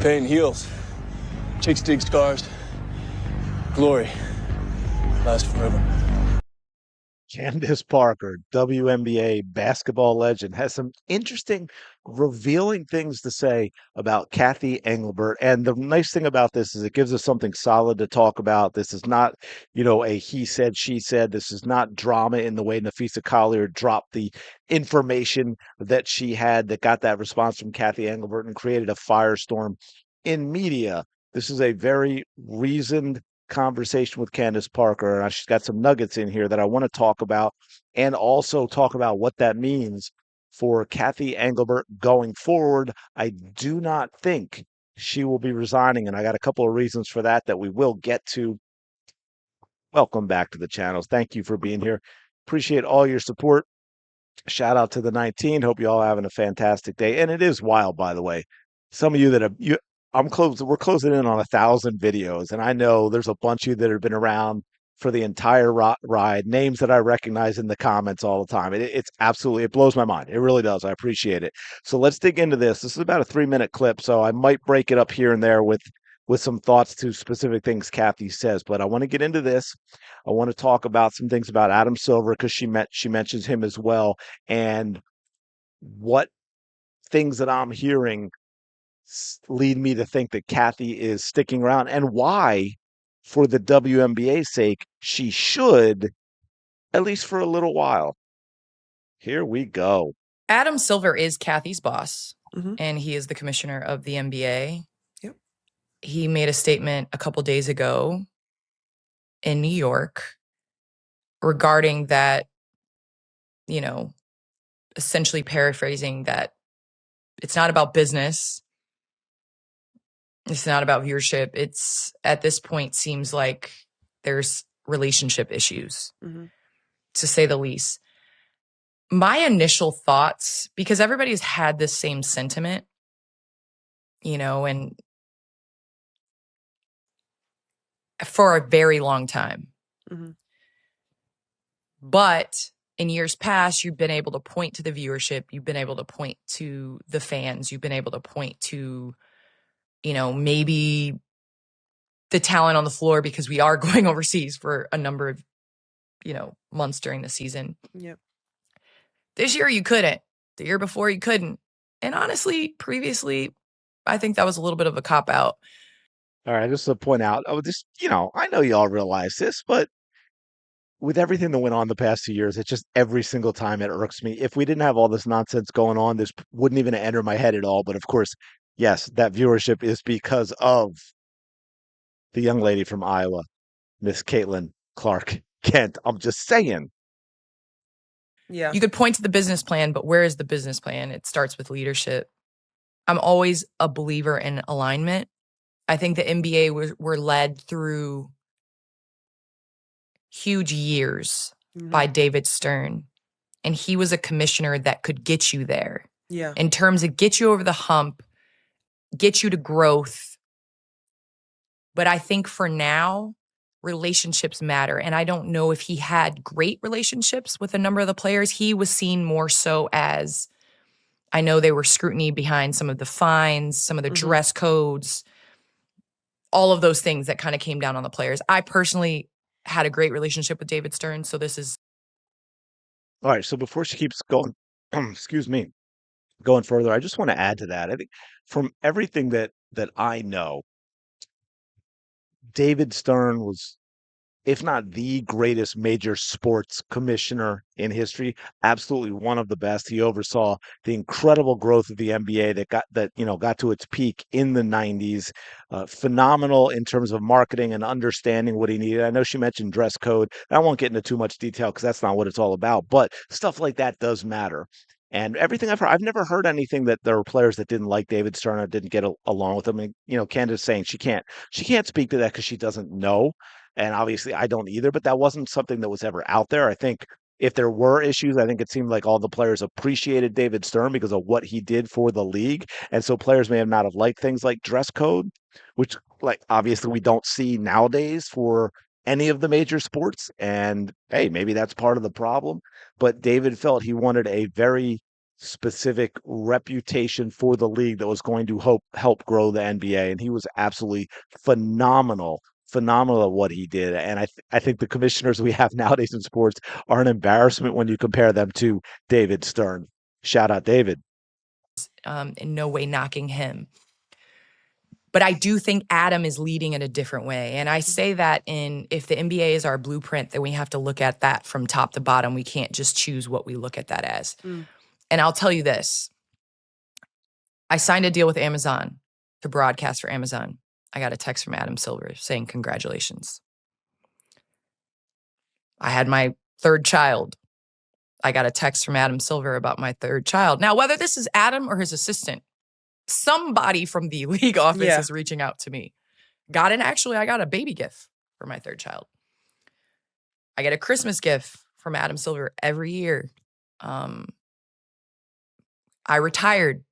Pain heals. Chicks dig scars. Glory lasts forever. Candace Parker, WNBA basketball legend, has some interesting, revealing things to say about Cathy Engelbert. And the nice thing about this is it gives us something solid to talk about. This is not, a he said, she said. This is not drama in the way Nafisa Collier dropped the information that she had that got that response from Cathy Engelbert and created a firestorm in media. This is a very reasoned conversation with Candace Parker, and she's got some nuggets in here that I want to talk about, and also talk about what that means for Cathy Engelbert going forward. I do not think she will be resigning, and I got a couple of reasons for that we will get to. Welcome back to the channels. Thank you for being here. Appreciate all your support. Shout out to the 19. Hope you all having a fantastic day. And it is wild, by the way. Some of you that have we're closing in on 1,000 videos, and I know there's a bunch of you that have been around for the entire ride, names that I recognize in the comments all the time. It's absolutely, it blows my mind. It really does. I appreciate it. So let's dig into this. This is about a 3-minute clip, so I might break it up here and there with some thoughts to specific things Cathy says, but I want to get into this. I want to talk about some things about Adam Silver because she mentions him as well, and what things that I'm hearing lead me to think that Cathy is sticking around, and why, for the WNBA's sake, she should, at least for a little while. Here we go. Adam Silver is Cathy's boss, Mhm. and he is the commissioner of the NBA. Yep. He made a statement a couple days ago in New York regarding that, essentially paraphrasing that it's not about business. It's not about viewership. It's, at this point, seems like there's relationship issues, Mhm. to say the least. My initial thoughts, because everybody's had this same sentiment, and for a very long time. Mhm. But in years past, you've been able to point to the viewership. You've been able to point to the fans. You've been able to point to, maybe the talent on the floor, because we are going overseas for a number of, months during the season. Yep. This year you couldn't. The year before you couldn't. And honestly, previously, I think that was a little bit of a cop-out. All right, just to point out, I know y'all realize this, but with everything that went on the past 2 years, it's just every single time it irks me. If we didn't have all this nonsense going on, this wouldn't even enter my head at all. But of course, yes, that viewership is because of the young lady from Iowa, Miss Caitlin Clark Kent. I'm just saying. Yeah. You could point to the business plan, but where is the business plan? It starts with leadership. I'm always a believer in alignment. I think the NBA were led through huge years by David Stern, and he was a commissioner that could get you there. Yeah. In terms of get you over the hump, get you to growth. But I think for now, relationships matter. And I don't know if he had great relationships with a number of the players. He was seen more so as, I know they were scrutiny behind some of the fines, some of the dress codes, all of those things that kind of came down on the players. I personally had a great relationship with David Stern. So this is. All right. So before she keeps going, excuse me, going further, I just want to add to that. I think from everything that I know, David Stern was, if not the greatest major sports commissioner in history, absolutely one of the best. He oversaw the incredible growth of the NBA got to its peak in the 90s. Phenomenal in terms of marketing and understanding what he needed. I know she mentioned dress code. I won't get into too much detail because that's not what it's all about, but stuff like that does matter. And everything I've never heard anything that there were players that didn't like David Stern or didn't get along with him. And, Candace saying she can't speak to that because she doesn't know. And obviously I don't either, but that wasn't something that was ever out there. I think if there were issues, I think it seemed like all the players appreciated David Stern because of what he did for the league. And so players may have not have liked things like dress code, which like obviously we don't see nowadays for any of the major sports. And hey, maybe that's part of the problem. But David felt he wanted a very specific reputation for the league that was going to help grow the NBA. And he was absolutely phenomenal at what he did. And I think the commissioners we have nowadays in sports are an embarrassment when you compare them to David Stern. Shout out David. In no way knocking him. But I do think Adam is leading in a different way. And I say that if the NBA is our blueprint, then we have to look at that from top to bottom. We can't just choose what we look at that as. And I'll tell you this. I signed a deal with Amazon to broadcast for Amazon. I got a text from Adam Silver saying, congratulations. I had my third child. I got a text from Adam Silver about my third child. Now, whether this is Adam or his assistant, somebody from the league office is reaching out to me. I got a baby gift for my third child. I get a Christmas gift from Adam Silver every year. I retired.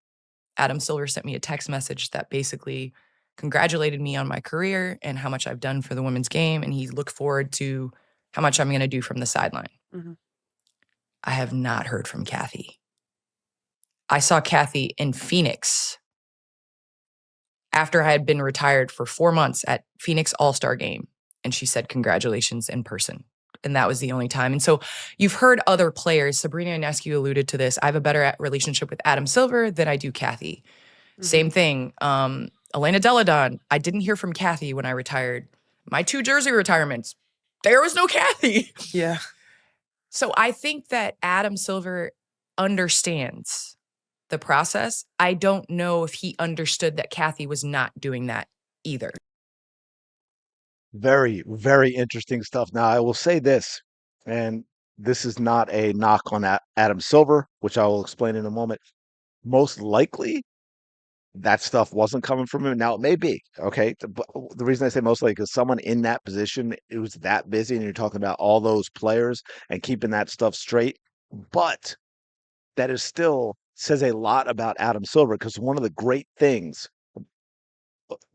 Adam Silver sent me a text message that basically congratulated me on my career and how much I've done for the women's game. And he looked forward to how much I'm going to do from the sideline. I have not heard from Cathy. I saw Cathy in Phoenix after I had been retired for 4 months at Phoenix All-Star Game. And she said, congratulations in person. And that was the only time. And so you've heard other players, Sabrina Ionescu alluded to this. I have a better relationship with Adam Silver than I do Cathy. Same thing. Elena Delle Donne, I didn't hear from Cathy when I retired. My 2 jersey retirements, there was no Cathy. Yeah. So I think that Adam Silver understands the process. I don't know if he understood that Cathy was not doing that either. Very, very interesting stuff. Now, I will say this, and this is not a knock on Adam Silver, which I will explain in a moment. Most likely, that stuff wasn't coming from him. Now, it may be, okay? But the reason I say most likely is someone in that position, it was that busy, and you're talking about all those players and keeping that stuff straight. But that is still says a lot about Adam Silver, because one of the great things,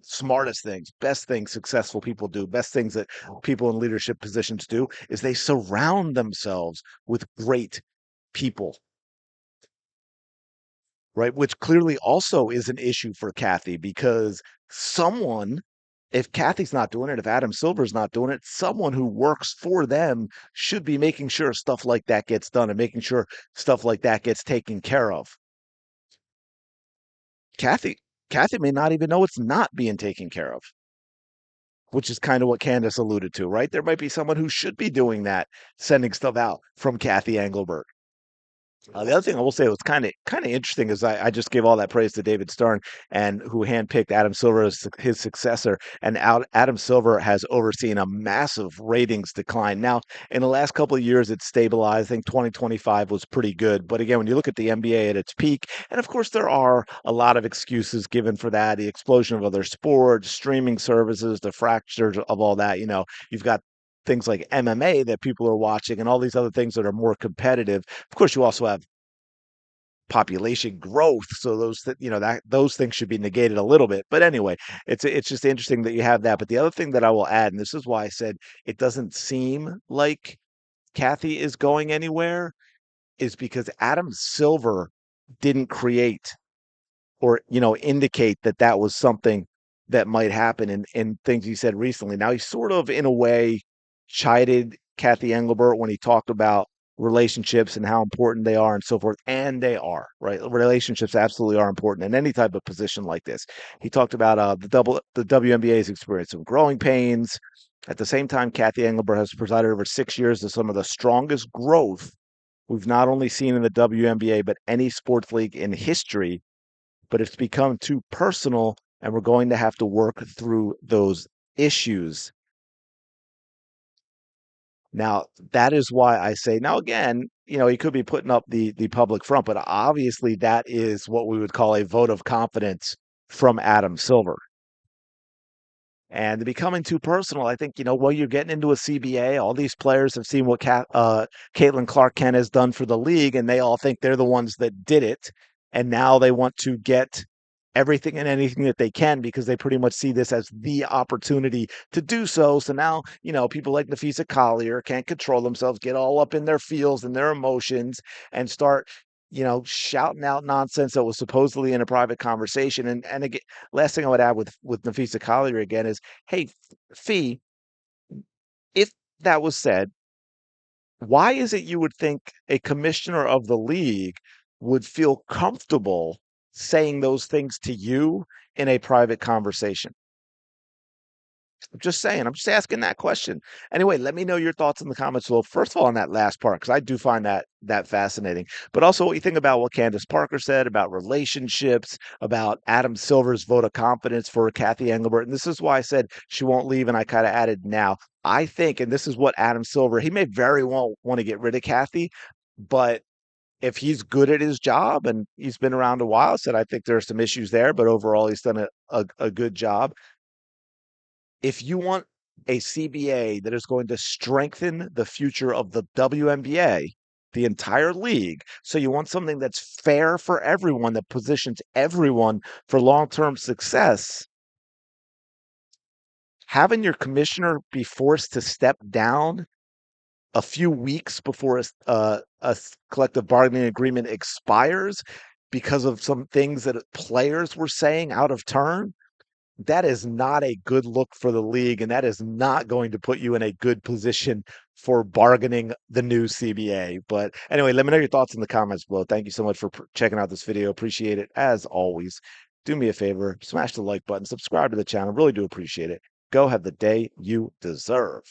smartest things, best things successful people do, best things that people in leadership positions do, is they surround themselves with great people. Right? Which clearly also is an issue for Cathy, because if Cathy's not doing it, if Adam Silver's not doing it, someone who works for them should be making sure stuff like that gets done and making sure stuff like that gets taken care of. Cathy may not even know it's not being taken care of, which is kind of what Candace alluded to, right? There might be someone who should be doing that, sending stuff out from Cathy Engelbert. The other thing I will say was kind of interesting is I just gave all that praise to David Stern, and who handpicked Adam Silver as his successor. And Adam Silver has overseen a massive ratings decline. Now, in the last couple of years, it's stabilized. I think 2025 was pretty good. But again, when you look at the NBA at its peak, and of course, there are a lot of excuses given for that, the explosion of other sports, streaming services, the fractures of all that. You've got things like MMA that people are watching and all these other things that are more competitive. Of course, you also have population growth, so those things should be negated a little bit. But anyway, it's just interesting that you have that. But the other thing that I will add, and this is why I said it doesn't seem like Cathy is going anywhere, is because Adam Silver didn't create or indicate that was something that might happen in things he said recently. Now, he sort of, in a way, chided Cathy Engelbert when he talked about relationships and how important they are and so forth. And they are, right? Relationships absolutely are important in any type of position like this. He talked about the WNBA's experience of growing pains. At the same time, Cathy Engelbert has presided over 6 years of some of the strongest growth we've not only seen in the WNBA, but any sports league in history. But it's become too personal, and we're going to have to work through those issues. Now, that is why I say, now again, he could be putting up the public front, but obviously that is what we would call a vote of confidence from Adam Silver. And becoming too personal, I think, you're getting into a CBA. All these players have seen what Caitlin Clark-Kent has done for the league, and they all think they're the ones that did it. And now they want to get everything and anything that they can, because they pretty much see this as the opportunity to do so. So now, people like Nafisa Collier can't control themselves, get all up in their feels and their emotions, and start, shouting out nonsense that was supposedly in a private conversation. And again, last thing I would add with Nafisa Collier again is, hey, Fee, if that was said, why is it you would think a commissioner of the league would feel comfortable saying those things to you in a private conversation? I'm just saying. I'm just asking that question. Anyway, let me know your thoughts in the comments below. First of all, on that last part, because I do find that fascinating. But also, what you think about what Candace Parker said about relationships, about Adam Silver's vote of confidence for Cathy Engelbert, and this is why I said she won't leave, and I kind of added now. I think, and this is what Adam Silver, he may very well want to get rid of Cathy, but if he's good at his job and he's been around a while, said I think there are some issues there, but overall he's done a good job. If you want a CBA that is going to strengthen the future of the WNBA, the entire league, so you want something that's fair for everyone, that positions everyone for long-term success, having your commissioner be forced to step down a few weeks before collective bargaining agreement expires because of some things that players were saying out of turn, that is not a good look for the league, and that is not going to put you in a good position for bargaining the new CBA. But anyway, let me know your thoughts in the comments below. Thank you so much for checking out this video. Appreciate it. As always, do me a favor, smash the like button, subscribe to the channel. Really do appreciate it. Go have the day you deserve.